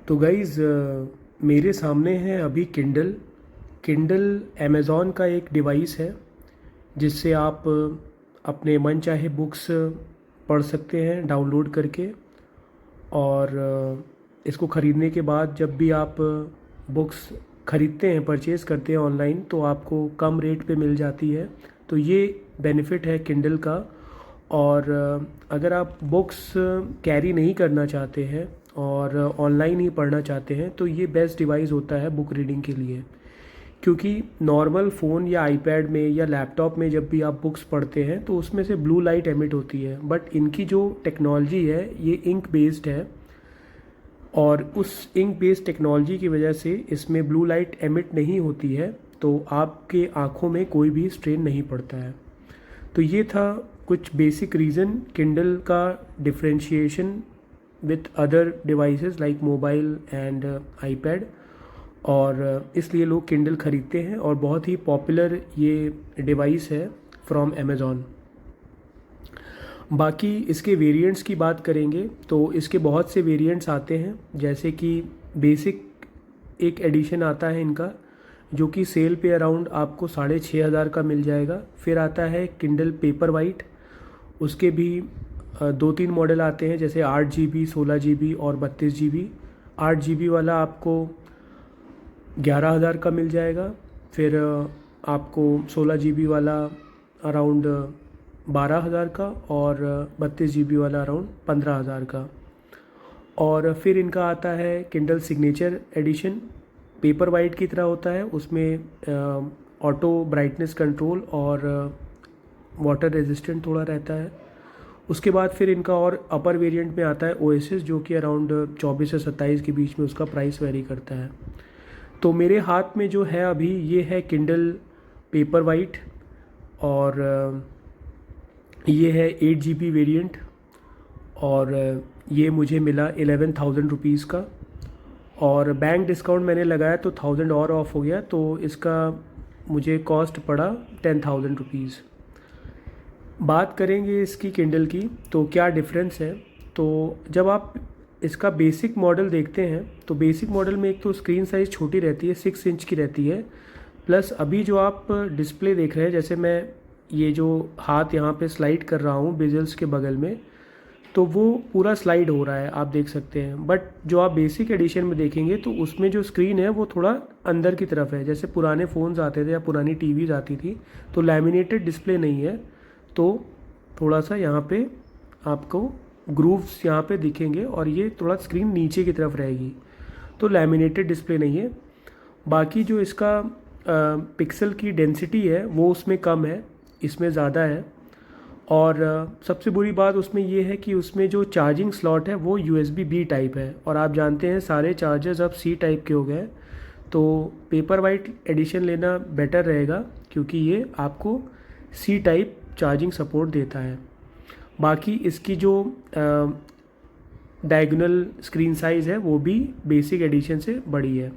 तो गाइज़ मेरे सामने है अभी किंडल। किंडल अमेज़ॉन का एक डिवाइस है जिससे आप अपने मन चाहे बुक्स पढ़ सकते हैं डाउनलोड करके। और इसको ख़रीदने के बाद जब भी आप बुक्स ख़रीदते हैं, परचेज़ करते हैं ऑनलाइन, तो आपको कम रेट पे मिल जाती है। तो ये बेनिफिट है किंडल का। और अगर आप बुक्स कैरी नहीं करना चाहते हैं और ऑनलाइन ही पढ़ना चाहते हैं तो ये बेस्ट डिवाइस होता है बुक रीडिंग के लिए। क्योंकि नॉर्मल फ़ोन या आईपैड में या लैपटॉप में जब भी आप बुक्स पढ़ते हैं तो उसमें से ब्लू लाइट एमिट होती है, बट इनकी जो टेक्नोलॉजी है ये इंक बेस्ड है। और उस इंक बेस्ड टेक्नोलॉजी की वजह से इसमें ब्लू लाइट एमिट नहीं होती है, तो आपके आँखों में कोई भी स्ट्रेन नहीं पड़ता है। तो ये था कुछ बेसिक रीज़न किंडल का differentiation with other devices like mobile and iPad. और इसलिए लोग किंडल ख़रीदते हैं और बहुत ही पॉपुलर ये डिवाइस है फ्रॉम अमेज़ॉन। बाकी इसके वेरिएंट्स की बात करेंगे तो इसके बहुत से वेरिएंट्स आते हैं, जैसे कि बेसिक एक एडिशन आता है इनका जो कि सेल पे अराउंड आपको 6,500 का मिल जाएगा। फिर आता है किंडल पेपर वाइट, उसके भी 2-3 मॉडल आते हैं, जैसे 8 GB, 16 GB और 32 GB। 8 GB वाला आपको 11,000 का मिल जाएगा। फिर आपको 16 GB वाला अराउंड 12,000 का और 32 GB वाला अराउंड 15,000 का। और फिर इनका आता है Kindle signature edition, paper white की तरह होता है, उसमें ऑटो ब्राइटनेस कंट्रोल और वाटर रेजिस्टेंट थोड़ा रहता है। उसके बाद फिर इनका और अपर वेरिएंट में आता है ओएसिस, जो कि अराउंड 24 से 27 के बीच में उसका प्राइस वेरी करता है। तो मेरे हाथ में जो है अभी ये है किंडल पेपर वाइट, और ये है 8 GB वेरिएंट, और ये मुझे मिला 11,000 रुपीज़ का। और बैंक डिस्काउंट मैंने लगाया तो 1,000 और ऑफ हो गया, तो इसका मुझे कॉस्ट पड़ा 10,000 रुपीज़। बात करेंगे इसकी किंडल की तो क्या डिफरेंस है। तो जब आप इसका बेसिक मॉडल देखते हैं तो बेसिक मॉडल में एक तो स्क्रीन साइज़ छोटी रहती है, 6 इंच की रहती है। प्लस अभी जो आप डिस्प्ले देख रहे हैं, जैसे मैं ये जो हाथ यहाँ पे स्लाइड कर रहा हूँ बेजल्स के बगल में, तो वो पूरा स्लाइड हो रहा है, आप देख सकते हैं। बट जो आप बेसिक एडिशन में देखेंगे तो उसमें जो स्क्रीन है वो थोड़ा अंदर की तरफ है। जैसे पुराने फ़ोन्स आते थे या पुरानी टीवीज़ आती थी तो लैमिनेटेड डिस्प्ले नहीं है, तो थोड़ा सा यहाँ पे आपको ग्रूव्स यहाँ पे दिखेंगे और ये थोड़ा स्क्रीन नीचे की तरफ रहेगी, तो लैमिनेटेड डिस्प्ले नहीं है। बाकी जो इसका पिक्सल की डेंसिटी है वो उसमें कम है, इसमें ज़्यादा है। और सबसे बुरी बात उसमें ये है कि उसमें जो चार्जिंग स्लॉट है वो USB-B टाइप है, और आप जानते हैं सारे चार्जर्स अब C टाइप के हो गए हैं। तो पेपर वाइट एडिशन लेना बेटर रहेगा क्योंकि ये आपको C टाइप चार्जिंग सपोर्ट देता है। बाकी इसकी जो डायगोनल स्क्रीन साइज़ है वो भी बेसिक एडिशन से बड़ी है।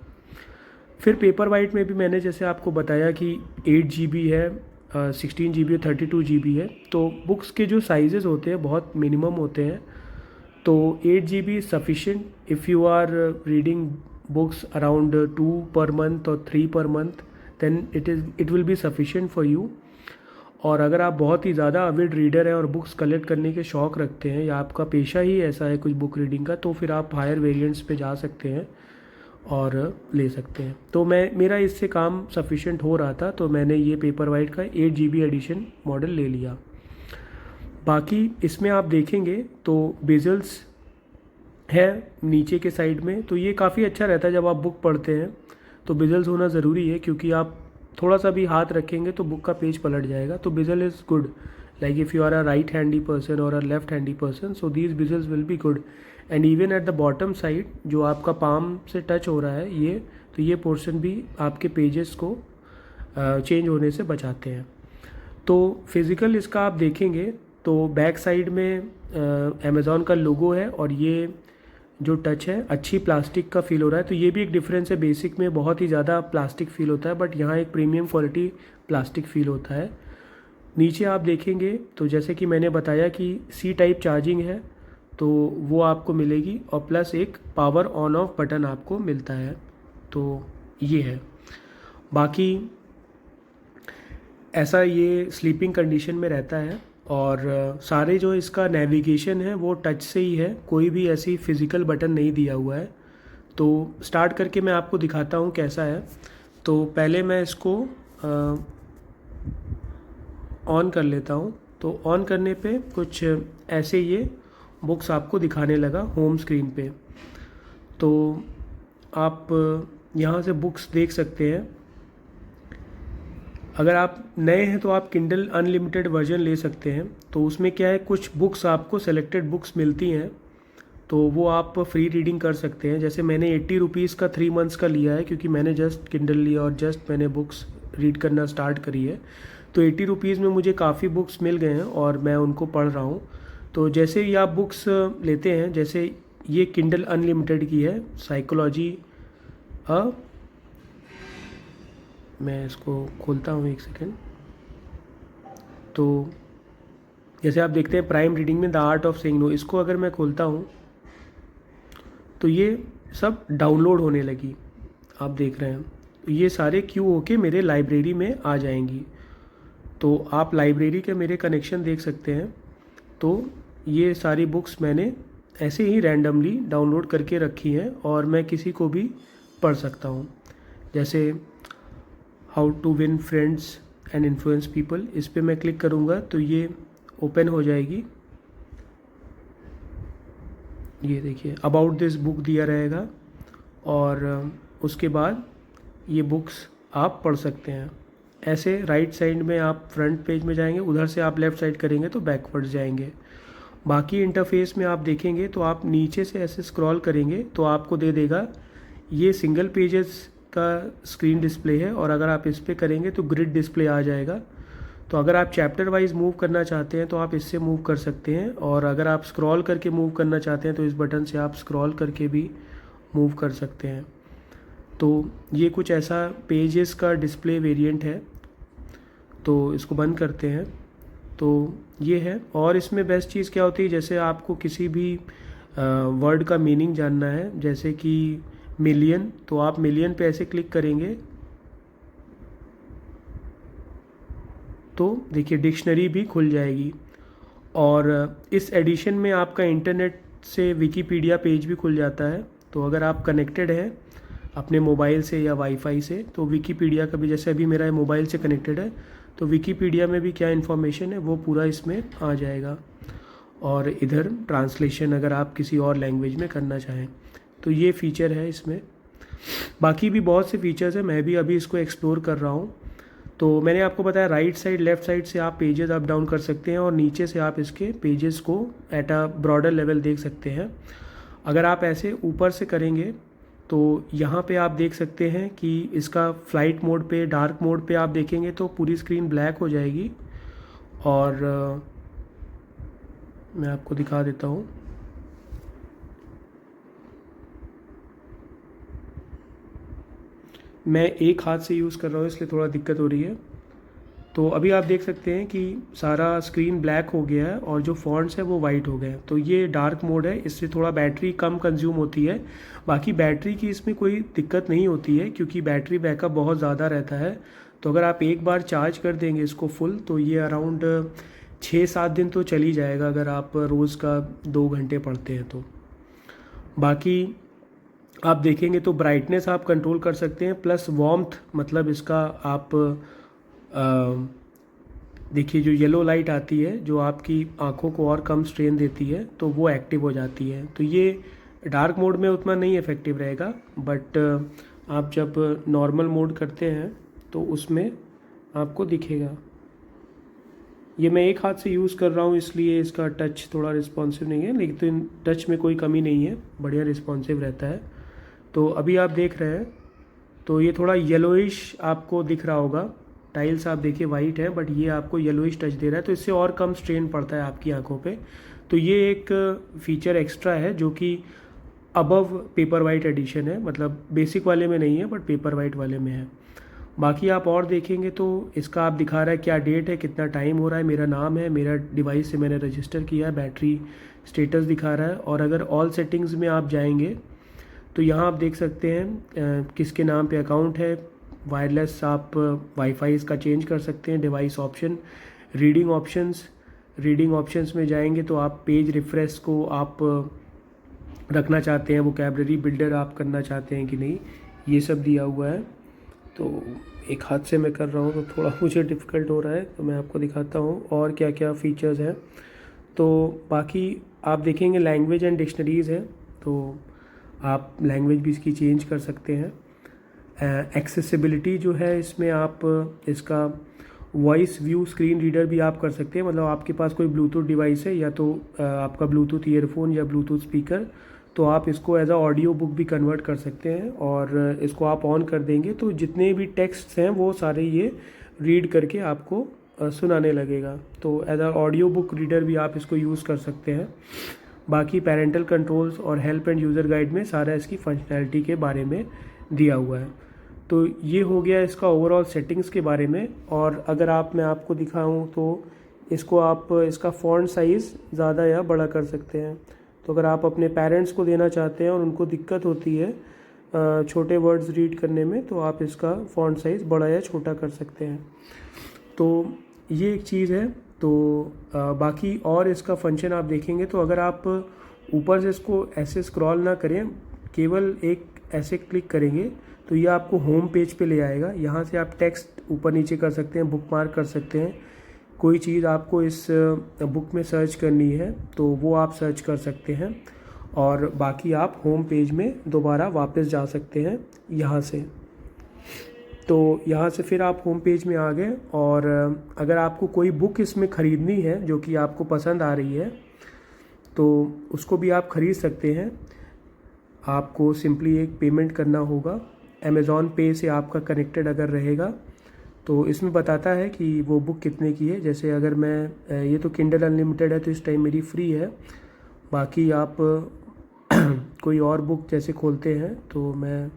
फिर पेपर वाइट में भी मैंने जैसे आपको बताया कि 8 GB है, 16 GB और 32 GB है। तो बुक्स के जो साइजेस होते हैं बहुत मिनिमम होते हैं, तो 8 GB sufficient if you are reading books around 2 पर मंथ और 3 पर month, then it will be sufficient for you. और अगर आप बहुत ही ज़्यादा अविड रीडर हैं और बुक्स कलेक्ट करने के शौक़ रखते हैं या आपका पेशा ही ऐसा है कुछ बुक रीडिंग का, तो फिर आप हायर वेरिएंट्स पे जा सकते हैं और ले सकते हैं। तो मेरा इससे काम सफिशिएंट हो रहा था, तो मैंने ये पेपर वाइट का 8 GB एडिशन मॉडल ले लिया। बाकी इसमें आप देखेंगे तो बेजल्स है नीचे के साइड में, तो ये काफ़ी अच्छा रहता है जब आप बुक पढ़ते हैं तो बेजल्स होना ज़रूरी है, क्योंकि आप थोड़ा सा भी हाथ रखेंगे तो बुक का पेज पलट जाएगा। तो bezel is good, like if you are a right handy person और a left handy person, so these bezels will be good. And even at the bottom side जो आपका पाम से टच हो रहा है ये, तो ये पोर्शन भी आपके पेजेस को चेंज होने से बचाते हैं। तो फिज़िकल इसका आप देखेंगे तो बैक साइड में अमेज़ॉन का लोगो है, और ये जो टच है अच्छी प्लास्टिक का फील हो रहा है। तो ये भी एक डिफरेंस है, बेसिक में बहुत ही ज़्यादा प्लास्टिक फील होता है, बट यहाँ एक प्रीमियम क्वालिटी प्लास्टिक फील होता है। नीचे आप देखेंगे तो जैसे कि मैंने बताया कि C टाइप चार्जिंग है, तो वो आपको मिलेगी, और प्लस एक पावर ऑन ऑफ बटन आपको मिलता है। तो ये है। बाकी ऐसा ये स्लीपिंग कंडीशन में रहता है, और सारे जो इसका नेविगेशन है वो टच से ही है, कोई भी ऐसी फिज़िकल बटन नहीं दिया हुआ है। तो स्टार्ट करके मैं आपको दिखाता हूँ कैसा है। तो पहले मैं इसको ऑन कर लेता हूँ। तो ऑन करने पे कुछ ऐसे ये बुक्स आपको दिखाने लगा होम स्क्रीन पे। तो आप यहाँ से बुक्स देख सकते हैं। अगर आप नए हैं तो आप किंडल अनलिमिटेड वर्जन ले सकते हैं। तो उसमें क्या है, कुछ बुक्स आपको सेलेक्टेड बुक्स मिलती हैं, तो वो आप फ्री रीडिंग कर सकते हैं। जैसे मैंने 80 रुपीज़ का 3 मंथ्स का लिया है, क्योंकि मैंने जस्ट किंडल लिया और जस्ट मैंने बुक्स रीड करना स्टार्ट करी है। तो 80 रुपीज़ में मुझे काफ़ी बुक्स मिल गए हैं और मैं उनको पढ़ रहा हूँ। तो जैसे ही आप बुक्स लेते हैं, जैसे ये किंडल अनलिमिटेड की है, साइकोलॉजी मैं इसको खोलता हूँ एक सेकेंड। तो जैसे आप देखते हैं प्राइम रीडिंग में the art of saying no, इसको अगर मैं खोलता हूँ तो ये सब डाउनलोड होने लगी, आप देख रहे हैं। तो ये सारे क्यू होके मेरे लाइब्रेरी में आ जाएंगी। तो आप लाइब्रेरी के मेरे कनेक्शन देख सकते हैं। तो ये सारी बुक्स मैंने ऐसे ही रैंडमली डाउनलोड करके रखी हैं और मैं किसी को भी पढ़ सकता हूँ। जैसे how to win friends and influence people, इस पर मैं क्लिक करूँगा तो ये ओपन हो जाएगी। ये देखिए अबाउट दिस बुक दिया रहेगा, और उसके बाद ये बुक्स आप पढ़ सकते हैं। ऐसे राइट साइड में आप फ्रंट पेज में जाएंगे, उधर से आप लेफ़्ट साइड करेंगे तो बैकवर्ड्स जाएंगे। बाकी इंटरफेस में आप देखेंगे तो आप नीचे से ऐसे स्क्रॉल करेंगे तो आपको दे देगा ये सिंगल पेजेस का स्क्रीन डिस्प्ले है, और अगर आप इस पर करेंगे तो ग्रिड डिस्प्ले आ जाएगा। तो अगर आप चैप्टर वाइज मूव करना चाहते हैं तो आप इससे मूव कर सकते हैं, और अगर आप स्क्रॉल करके मूव करना चाहते हैं तो इस बटन से आप स्क्रॉल करके भी मूव कर सकते हैं। तो ये कुछ ऐसा पेजेस का डिस्प्ले वेरिएंट है। तो इसको बंद करते हैं। तो ये है। और इसमें बेस्ट चीज़ क्या होती है, जैसे आपको किसी भी वर्ड का मीनिंग जानना है, जैसे कि मिलियन, तो आप मिलियन पे ऐसे क्लिक करेंगे तो देखिए डिक्शनरी भी खुल जाएगी। और इस एडिशन में आपका इंटरनेट से विकीपीडिया पेज भी खुल जाता है। तो अगर आप कनेक्टेड हैं अपने मोबाइल से या वाईफाई से, तो विकीपीडिया का भी, जैसे अभी मेरा मोबाइल से कनेक्टेड है, तो विकीपीडिया में भी क्या इन्फॉर्मेशन है वो पूरा इसमें आ जाएगा। और इधर ट्रांसलेशन अगर आप किसी और लैंग्वेज में करना चाहें, तो ये फ़ीचर है इसमें। बाकी भी बहुत से फीचर्स हैं, मैं भी अभी इसको एक्सप्लोर कर रहा हूँ। तो मैंने आपको बताया राइट साइड लेफ़्ट साइड से आप पेजेस अप डाउन कर सकते हैं, और नीचे से आप इसके पेजेस को एट अ ब्रॉडर लेवल देख सकते हैं। अगर आप ऐसे ऊपर से करेंगे तो यहाँ पे आप देख सकते हैं कि इसका फ्लाइट मोड पे, डार्क मोड पे आप देखेंगे तो पूरी स्क्रीन ब्लैक हो जाएगी। और मैं आपको दिखा देता हूँ। मैं एक हाथ से यूज़ कर रहा हूँ इसलिए थोड़ा दिक्कत हो रही है। तो अभी आप देख सकते हैं कि सारा स्क्रीन ब्लैक हो गया है और जो फॉन्ट्स है वो वाइट हो गए हैं। तो ये डार्क मोड है, इससे थोड़ा बैटरी कम कंज्यूम होती है। बाकी बैटरी की इसमें कोई दिक्कत नहीं होती है, क्योंकि बैटरी बैकअप बहुत ज़्यादा रहता है। तो अगर आप एक बार चार्ज कर देंगे इसको फुल, तो ये अराउंड 6-7 दिन तो चल ही जाएगा, अगर आप रोज़ का 2 घंटे पढ़ते हैं तो। बाकी आप देखेंगे तो ब्राइटनेस आप कंट्रोल कर सकते हैं, प्लस वार्मथ, मतलब इसका आप देखिए जो येलो लाइट आती है जो आपकी आँखों को और कम स्ट्रेन देती है, तो वो एक्टिव हो जाती है। तो ये डार्क मोड में उतना नहीं इफ़ेक्टिव रहेगा, बट आप जब नॉर्मल मोड करते हैं तो उसमें आपको दिखेगा। ये मैं एक हाथ से यूज़ कर रहा हूँ इसलिए इसका टच थोड़ा रिस्पॉन्सिव नहीं है, लेकिन टच में कोई कमी नहीं है, बढ़िया रिस्पॉन्सिव रहता है। तो अभी आप देख रहे हैं तो ये थोड़ा येलोइश आपको दिख रहा होगा। टाइल्स आप देखिए वाइट है, बट ये आपको येलोइश टच दे रहा है, तो इससे और कम स्ट्रेन पड़ता है आपकी आंखों पे। तो ये एक फ़ीचर एक्स्ट्रा है जो कि अबव पेपर वाइट एडिशन है, मतलब बेसिक वाले में नहीं है बट पेपर वाइट वाले में है। बाकी आप और देखेंगे तो इसका आप दिखा रहा है क्या डेट है, कितना टाइम हो रहा है, मेरा नाम है, मेरा डिवाइस से मैंने रजिस्टर किया है, बैटरी स्टेटस दिखा रहा है। और अगर ऑल सेटिंग्स में आप जाएंगे तो यहाँ आप देख सकते हैं किसके नाम पे अकाउंट है, वायरलेस आप वाईफाई इसका चेंज कर सकते हैं, डिवाइस ऑप्शन, रीडिंग ऑप्शंस में जाएंगे तो आप पेज रिफ्रेश को आप रखना चाहते हैं, वोकैबलरी बिल्डर आप करना चाहते हैं कि नहीं, ये सब दिया हुआ है। तो एक हाथ से मैं कर रहा हूँ तो थोड़ा मुझे डिफ़िकल्ट हो रहा है, तो मैं आपको दिखाता हूँ और क्या क्या फ़ीचर्स हैं। तो बाकी आप देखेंगे लैंग्वेज एंड डिक्शनरीज़ है, तो आप लैंग्वेज भी इसकी चेंज कर सकते हैं। एक्सेसिबिलिटी जो है इसमें आप इसका वॉइस व्यू स्क्रीन रीडर भी आप कर सकते हैं, मतलब आपके पास कोई ब्लूटूथ डिवाइस है या तो आपका ब्लूटूथ ईयरफोन या ब्लूटूथ स्पीकर, तो आप इसको एज अ ऑडियो बुक भी कन्वर्ट कर सकते हैं। और इसको आप ऑन कर देंगे तो जितने भी टेक्स्ट हैं वो सारे ये रीड करके आपको सुनाने लगेगा। तो as a audio book reader भी आप इसको यूज़ कर सकते हैं। बाकी पेरेंटल कंट्रोल्स और हेल्प एंड यूज़र गाइड में सारा इसकी फंक्शनैलिटी के बारे में दिया हुआ है। तो ये हो गया इसका ओवरऑल सेटिंग्स के बारे में। और अगर मैं आपको दिखाऊं तो इसको आप इसका फ़ॉन्ट साइज़ ज़्यादा या बड़ा कर सकते हैं। तो अगर आप अपने पेरेंट्स को देना चाहते हैं और उनको दिक्कत होती है छोटे वर्ड्स रीड करने में, तो आप इसका फ़ॉन्ट साइज़ बड़ा या छोटा कर सकते हैं। तो ये एक चीज़ है। तो बाकी और इसका फंक्शन आप देखेंगे तो अगर आप ऊपर से इसको ऐसे स्क्रॉल ना करें, केवल एक ऐसे क्लिक करेंगे तो ये आपको होम पेज पे ले आएगा। यहाँ से आप टेक्स्ट ऊपर नीचे कर सकते हैं, बुकमार्क कर सकते हैं, कोई चीज़ आपको इस बुक में सर्च करनी है तो वो आप सर्च कर सकते हैं। और बाकी आप होम पेज में दोबारा वापस जा सकते हैं यहाँ से। तो यहाँ से फिर आप होम पेज में आ गए। और अगर आपको कोई बुक इसमें ख़रीदनी है जो कि आपको पसंद आ रही है तो उसको भी आप ख़रीद सकते हैं। आपको सिंपली एक पेमेंट करना होगा, अमेज़ॉन पे से आपका कनेक्टेड अगर रहेगा तो इसमें बताता है कि वो बुक कितने की है। जैसे अगर मैं ये तो किंडल अनलिमिटेड है तो इस टाइम मेरी फ्री है। बाकी आप कोई और बुक जैसे खोलते हैं तो मैं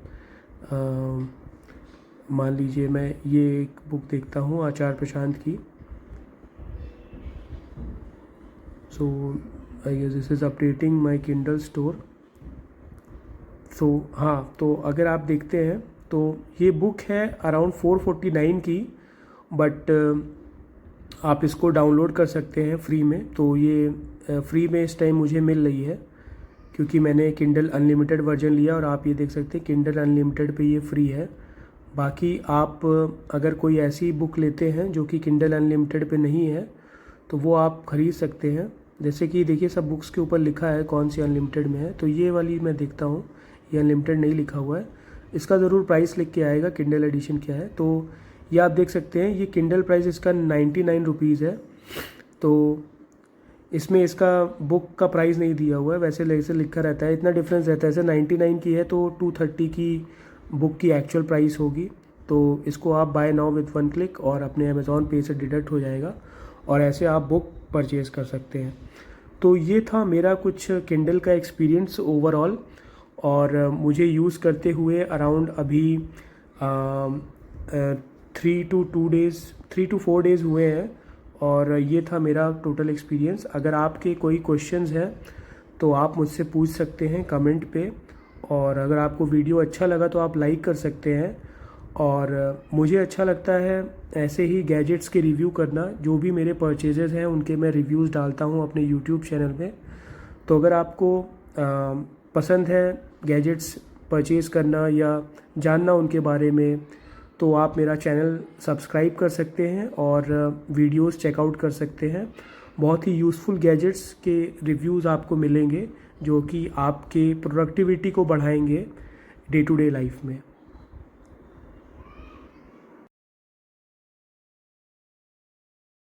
मान लीजिए मैं ये एक बुक देखता हूँ आचार्य प्रशांत की। So I guess this is updating my Kindle store. So हाँ, तो अगर आप देखते हैं तो ये बुक है अराउंड 449 की, बट आप इसको डाउनलोड कर सकते हैं फ्री में। तो ये फ्री में इस टाइम मुझे मिल रही है क्योंकि मैंने किंडल अनलिमिटेड वर्जन लिया। और आप ये देख सकते हैं किंडल अनलिमिटेड पे ये फ्री है। बाकी आप अगर कोई ऐसी बुक लेते हैं जो कि किंडल अनलिमिटेड पे नहीं है तो वो आप ख़रीद सकते हैं। जैसे कि देखिए सब बुक्स के ऊपर लिखा है कौन सी अनलिमिटेड में है, तो ये वाली मैं देखता हूँ, ये अनलिमिटेड नहीं लिखा हुआ है। इसका ज़रूर प्राइस लिख के आएगा किंडल एडिशन क्या है। तो ये आप देख सकते हैं, ये किंडल प्राइस इसका 99 रुपीज़ है। तो इसमें इसका बुक का प्राइस नहीं दिया हुआ है, वैसे लिखा रहता है, इतना डिफरेंस रहता है। जैसे 99 की है तो 230 की बुक की एक्चुअल प्राइस होगी। तो इसको आप buy now with one click और अपने अमेज़ॉन पे से डिडक्ट हो जाएगा और ऐसे आप बुक परचेज़ कर सकते हैं। तो ये था मेरा कुछ किंडल का एक्सपीरियंस ओवरऑल। और मुझे यूज़ करते हुए अराउंड अभी 3 to 4 डेज़ हुए हैं। और ये था मेरा टोटल एक्सपीरियंस। अगर आपके कोई क्वेश्चंस हैं तो आप मुझसे पूछ सकते हैं कमेंट पे। और अगर आपको वीडियो अच्छा लगा तो आप लाइक कर सकते हैं। और मुझे अच्छा लगता है ऐसे ही गैजेट्स के रिव्यू करना। जो भी मेरे परचेजेज़ हैं उनके मैं रिव्यूज़ डालता हूँ अपने यूट्यूब चैनल में। तो अगर आपको पसंद है गैजेट्स परचेज़ करना या जानना उनके बारे में तो आप मेरा चैनल सब्सक्राइब कर सकते हैं और वीडियोस चेकआउट कर सकते हैं। बहुत ही यूज़फुल गैजेट्स के रिव्यूज़ आपको मिलेंगे जो कि आपके प्रोडक्टिविटी को बढ़ाएंगे डे टू डे लाइफ में।